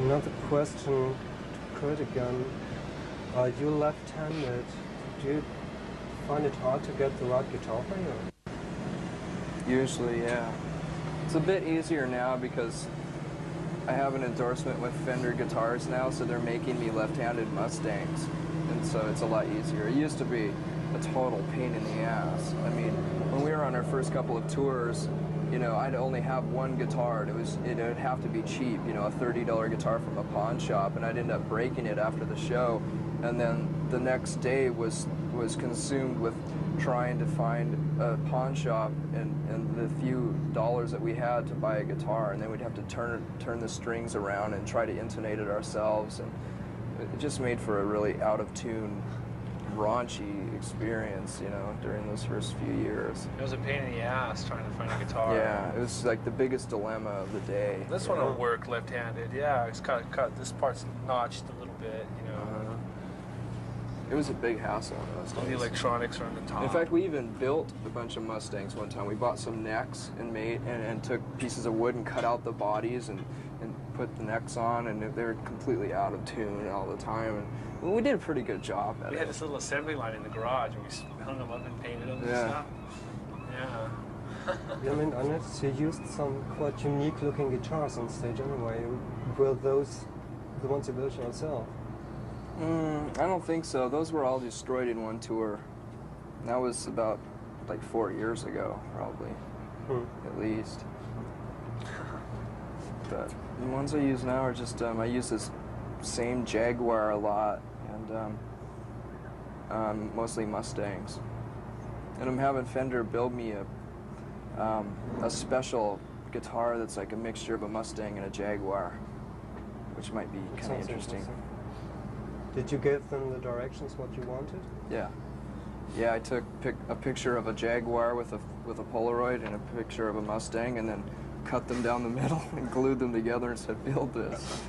Another question to Kurt again. You're left-handed. Do you find it hard to get the right guitar for you? Usually, yeah. It's a bit easier now because I have an endorsement with Fender guitars now, so they're making me left-handed Mustangs, and so it's a lot easier. It used to be a total pain in the ass. I mean, when we were on our first couple of tours, you know, I'd only have one guitar, and it would have to be cheap, you know, a $30 guitar from a pawn shop, and I'd end up breaking it after the show, and then the next day was consumed with trying to find a pawn shop and the few dollars that we had to buy a guitar, and then we'd have to turn the strings around and try to intonate it ourselves, and it just made for a really out of tune, raunchy experience, you know, during those first few years. It was a pain in the ass trying to find a guitar. Yeah, it was like the biggest dilemma of the day. This one will work left-handed. Yeah, it's cut. This part's notched a little bit, you know. It was a big hassle. All the electronics are on the top. In fact, we even built a bunch of Mustangs one time. We bought some necks and took pieces of wood and cut out the bodies and put the necks on, and they were completely out of tune all the time. And we did a pretty good job at it. We had this little assembly line in the garage, and we hung them up and painted them and stuff. Yeah. Yeah, I mean, I noticed you used some quite unique-looking guitars on stage anyway. Were those the ones you built yourself? I don't think so. Those were all destroyed in one tour. And that was about like 4 years ago, probably, at least. But the ones I use now are just, I use this same Jaguar a lot, and mostly Mustangs. And I'm having Fender build me a special guitar that's like a mixture of a Mustang and a Jaguar, which might be kind of interesting. Did you give them the directions what you wanted? Yeah. Yeah, I took a picture of a Jaguar with a Polaroid and a picture of a Mustang, and then cut them down the middle and glued them together and said, "Build this."